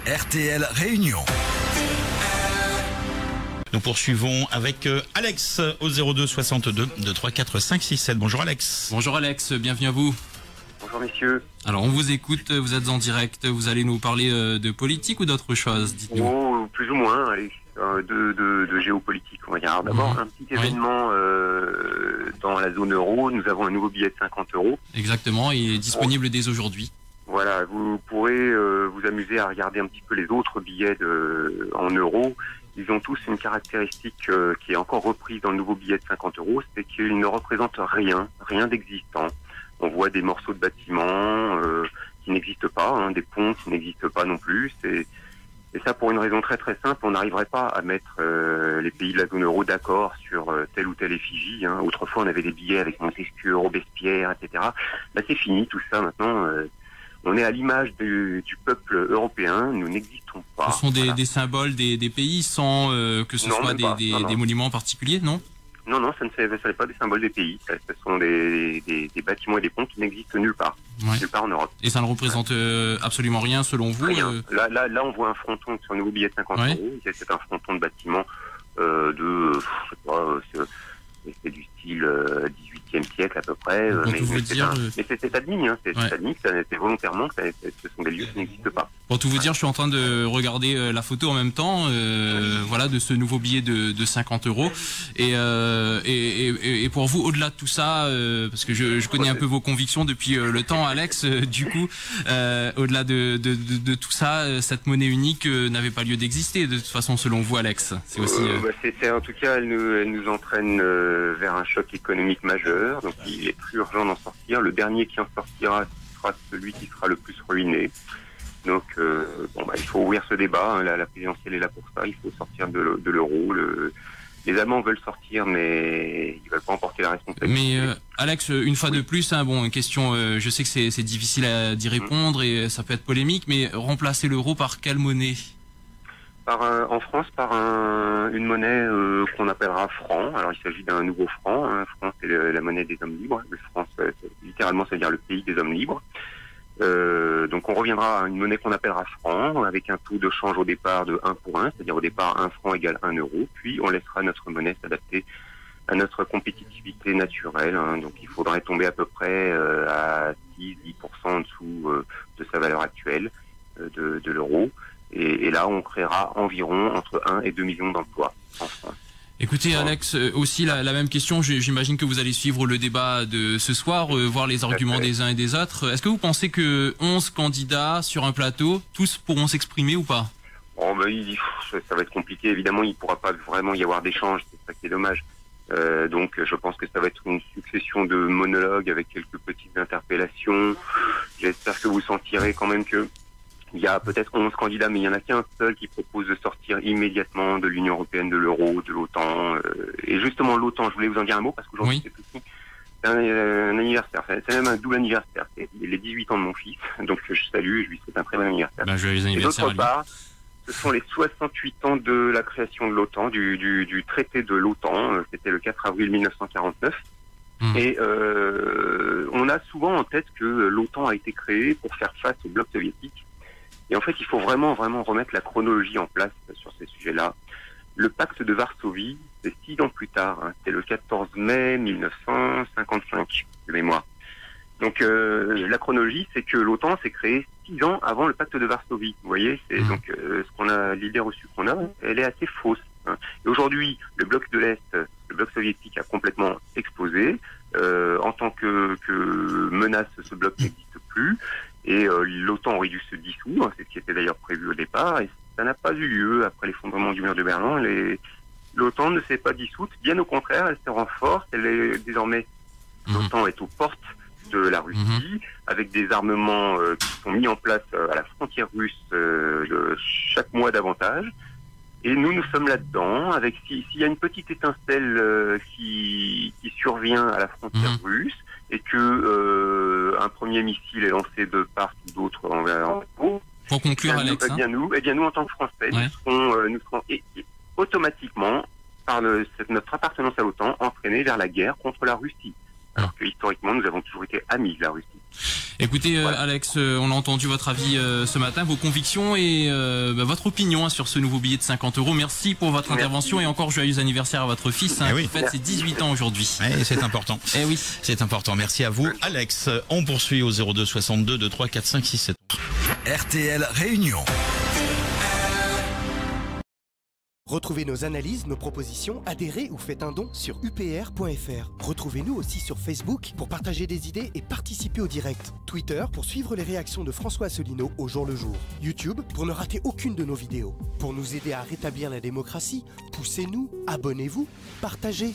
RTL Réunion. Nous poursuivons avec Alex au 02 62 234 567. Bonjour Alex. Bonjour Alex, bienvenue à vous. Bonjour messieurs. Alors on vous écoute, vous êtes en direct, vous allez nous parler de politique ou d'autre chose, dites-nous. Oh, plus ou moins, allez, de géopolitique, on va dire. Alors, d'abord, un petit événement dans la zone euro, nous avons un nouveau billet de 50 €. Exactement, il est disponible dès aujourd'hui. Voilà, vous pourrez vous amuser à regarder un petit peu les autres billets en euros. Ils ont tous une caractéristique qui est encore reprise dans le nouveau billet de 50 €, c'est qu'ils ne représentent rien d'existant. On voit des morceaux de bâtiments qui n'existent pas, des ponts qui n'existent pas non plus. Et ça pour une raison très très simple, on n'arriverait pas à mettre les pays de la zone euro d'accord sur telle ou telle effigie. Autrefois on avait des billets avec Montesquieu, Robespierre, etc. Là c'est fini tout ça maintenant. On est à l'image du peuple européen, nous n'existons pas. Ce sont des symboles des pays sans que ce soit des monuments particuliers, non ? Non, ça n'est pas des symboles des pays. Ce sont des bâtiments et des ponts qui n'existent nulle part. Ouais. Nulle part en Europe. Et ça ne représente absolument rien selon vous Rien. Là, on voit un fronton sur un nouveau billet de 50 €. C'est un fronton de bâtiment c'est du style 18e siècle à peu près. Mais c'est admis, c'est admis, c'est volontairement, ce sont des lieux qui n'existent pas. Pour tout vous dire, je suis en train de regarder la photo en même temps, voilà, de ce nouveau billet de 50 €. Et pour vous, au-delà de tout ça, parce que je connais un peu vos convictions depuis le temps, Alex, du coup, au-delà de tout ça, cette monnaie unique n'avait pas lieu d'exister, de toute façon, selon vous, Alex. C'est aussi. En tout cas, elle nous entraîne vers un choc économique majeur, donc il est plus urgent d'en sortir. Le dernier qui en sortira sera celui qui sera le plus ruiné. Donc, il faut ouvrir ce débat. La présidentielle est là pour ça. Il faut sortir de l'euro. Les Allemands veulent sortir, mais ils veulent pas emporter la responsabilité. Mais Alex, une fois de plus, une question. Je sais que c'est difficile d'y répondre et ça peut être polémique, mais remplacer l'euro par quelle monnaie ? En France, par une monnaie qu'on appellera franc. Alors, il s'agit d'un nouveau franc. Franc, c'est la monnaie des hommes libres. Le franc, littéralement, ça veut dire le pays des hommes libres. Donc on reviendra à une monnaie qu'on appellera franc, avec un taux de change au départ de 1 pour 1, c'est-à-dire au départ 1 franc égale 1 €, puis on laissera notre monnaie s'adapter à notre compétitivité naturelle. Donc il faudrait tomber à peu près à 6-10% en dessous de sa valeur actuelle de l'euro, et là on créera environ entre 1 et 2 millions d'emplois en France. Écoutez Alex, aussi la même question, j'imagine que vous allez suivre le débat de ce soir, voir les arguments des uns et des autres. Est-ce que vous pensez que 11 candidats sur un plateau, tous pourront s'exprimer ou pas ? Ça va être compliqué, évidemment il ne pourra pas vraiment y avoir d'échange, c'est ça qui est dommage. Donc je pense que ça va être une succession de monologues avec quelques petites interpellations. J'espère que vous sentirez quand même que il y a peut-être 11 candidats, mais il n'y en a qu'un seul qui propose de sortir immédiatement de l'Union européenne, de l'euro, de l'OTAN. Et justement, l'OTAN, je voulais vous en dire un mot, parce qu'aujourd'hui, c'est un anniversaire. C'est même un double anniversaire. C'est les 18 ans de mon fils. Donc, je salue, je lui souhaite un très bon anniversaire. Joyeux anniversaire. Et d'autre part, ce sont les 68 ans de la création de l'OTAN, du traité de l'OTAN. C'était le 4 avril 1949. Et on a souvent en tête que l'OTAN a été créée pour faire face au bloc soviétique. Et en fait, il faut vraiment remettre la chronologie en place sur ces sujets-là. Le pacte de Varsovie, c'est 6 ans plus tard. C'est le 14 mai 1955, de mémoire. Donc, la chronologie, c'est que l'OTAN s'est créée 6 ans avant le pacte de Varsovie. Vous voyez, donc l'idée reçue qu'on a, elle est assez fausse. Et aujourd'hui, le bloc de l'Est, le bloc soviétique a complètement explosé. En tant que menace, ce bloc n'existe plus. Et l'OTAN aurait dû se dissoudre, c'est ce qui était d'ailleurs prévu au départ, et ça n'a pas eu lieu après l'effondrement du mur de Berlin. L'OTAN ne s'est pas dissoute, bien au contraire, elle se renforce, désormais, l'OTAN est aux portes de la Russie, avec des armements qui sont mis en place à la frontière russe chaque mois davantage. Et nous sommes là-dedans, avec s'il y a une petite étincelle qui survient à la frontière russe, et que un premier missile est lancé de part ou d'autre en haut. Pour conclure, Alex, nous, en tant que Français, nous serons automatiquement, par notre appartenance à l'OTAN, entraînés vers la guerre contre la Russie. Alors que historiquement, nous avons toujours été amis de la Russie. Écoutez, Voilà. Alex, on a entendu votre avis ce matin, vos convictions et votre opinion sur ce nouveau billet de 50 €. Merci pour votre intervention et encore joyeux anniversaire à votre fils qui fête ses 18 ans aujourd'hui. C'est important. Oui. C'est important. Merci à vous, Alex. On poursuit au 02 62 23 4 5 6 7. RTL Réunion. Retrouvez nos analyses, nos propositions, adhérez ou faites un don sur upr.fr. Retrouvez-nous aussi sur Facebook pour partager des idées et participer au direct. Twitter pour suivre les réactions de François Asselineau au jour le jour. YouTube pour ne rater aucune de nos vidéos. Pour nous aider à rétablir la démocratie, poussez-nous, abonnez-vous, partagez.